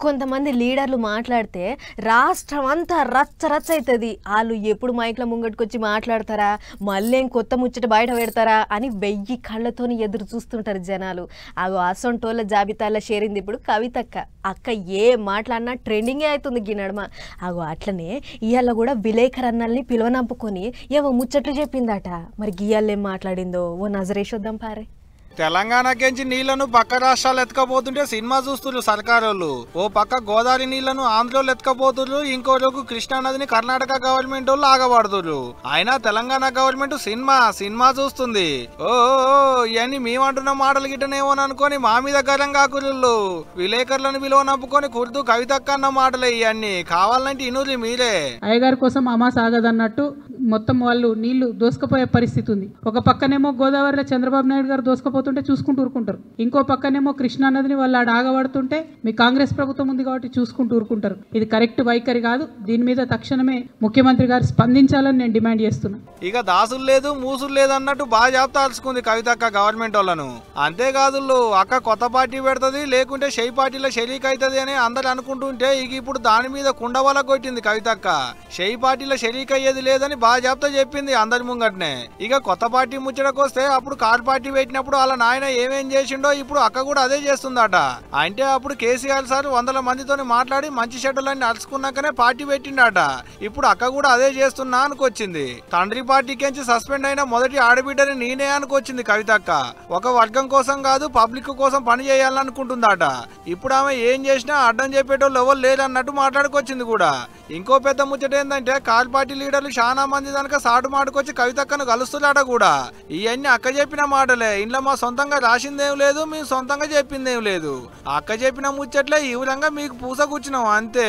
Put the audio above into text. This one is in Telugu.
కొంతమంది లీడర్లు మాట్లాడితే రాష్ట్రం అంతా రచ్చ రచ్చ అవుతుంది. వాళ్ళు ఎప్పుడు మైక్ల ముంగట్టుకొచ్చి మాట్లాడతారా, మళ్ళీ కొత్త ముచ్చట బయట పెడతారా అని 1000 కళ్ళతోని ఎదురు చూస్తుంటారు జనాలు. అగో అసొంటోళ్ళ జాబితాలో చేరింది ఇప్పుడు కవితక్క. అక్క ఏ మాట్లాడినా ట్రెండింగే అవుతుంది ఈ నడుమ. అగో అట్లనే ఇవాళ కూడా విలేకరు అన్నల్ని పిలువనంపుకొని ఏవో ముచ్చట్లు చెప్పిందట. మరి గియాళ్ళు ఏం మాట్లాడిందో ఓ నజరేసొద్దాం పారే. తెలంగాణకెంచి నీళ్లను పక్క రాష్ట్రాలు ఎత్తుకపోతుంటే సినిమా చూస్తున్నారు సర్కారోళ్ళు. ఓ పక్క గోదావరి నీళ్లను ఆంధ్రలో ఎత్తుకపోతున్నారు, ఇంకో రోజు కృష్ణా నదిని కర్ణాటక గవర్నమెంట్ వాళ్ళు ఆగబడుతున్నారు. అయినా తెలంగాణ గవర్నమెంట్ సినిమా చూస్తుంది. ఓ ఇవన్నీ మేమంటున్న మాటలు గిట్టనేమో అనుకొని మా మీద గరం కాకులు. విలేకరులను విలువ నప్పుకొని కుర్దు కవితక్క అన్న మాటలే ఇవన్నీ. కావాలంటే ఇనురి మీరే. అయ్యగారి కోసం అమా సాగదన్నట్టు మొత్తం వాళ్ళు నీళ్లు దోసుకుపోయే పరిస్థితి ఉంది. ఒక పక్కనేమో గోదావరిలో చంద్రబాబు నాయుడు గారు దోసుకుపోతుంటే చూసుకుంటూ ఊరుకుంటారు, ఇంకో పక్కనేమో కృష్ణా నదిని వాళ్ళు ఆడ ఆగబడుతుంటే మీ కాంగ్రెస్ ప్రభుత్వం ఉంది కాబట్టి చూసుకుంటూ ఊరుకుంటారు. ఇది కరెక్ట్ వైఖరి కాదు. దీని మీద తక్షణమే ముఖ్యమంత్రి గారు స్పందించాలని నేను డిమాండ్ చేస్తున్నా. ఇక దాసులు లేదు మూసులు లేదు అన్నట్టు బాగా జాబితాల్చుకుంది కవితక్క గవర్నమెంట్ వాళ్ళను. అంతేకాదు అక్క కొత్త పార్టీ పెడుతుంది, లేకుంటే షెయి పార్టీలో షరీక్ అవుతుంది అని అందరు అనుకుంటుంటే ఇక ఇప్పుడు దాని మీద కుండవల కొట్టింది కవితక్క. షెయి పార్టీలో షరీక్ అయ్యేది లేదని బాగా జాబితా చెప్పింది అందరి ముంగట్నే. ఇక కొత్త పార్టీ ముచ్చటకొస్తే అప్పుడు కార్ పార్టీ పెట్టినప్పుడు వాళ్ళ నాయన ఏమేం చేసిండో ఇప్పుడు అక్క కూడా అదే చేస్తుందట. అంటే అప్పుడు కేసీఆర్ సార్ 100 మందితో మాట్లాడి మంచి షెడ్యూలన్నీ అలుచుకున్నాకనే పార్టీ పెట్టిండట. ఇప్పుడు అక్క కూడా అదే చేస్తున్నా అనుకొచ్చింది. తండ్రి పార్టీకించి సస్పెండ్ అయిన మొదటి ఆడబిడ్డని నేనే అనుకొచ్చింది కవితక్క. ఒక వర్గం కోసం కాదు పబ్లిక్ కోసం పని చేయాలనుకుంటుందట. ఇప్పుడు ఆమె ఏం చేసినా అడ్డం చెప్పేటోళ్ళు ఎవరు లేరన్నట్టు మాట్లాడుకొచ్చింది కూడా. ఇంకో పెద్ద ముచ్చట ఏంటంటే కాల్ పార్టీ లీడర్లు చాలా మంది దానిక సాటు మాటకొచ్చి కవితక్కను కలుస్తున్నాడ కూడా. ఇవన్నీ అక్క చెప్పిన మాటలే. ఇంట్లో మా సొంతంగా రాసిందేం లేదు, మేము సొంతంగా చెప్పిందేం లేదు. అక్క చెప్పిన ముచ్చట్లే ఈ విధంగా మీకు పూస కూర్చున్నాం అంతే.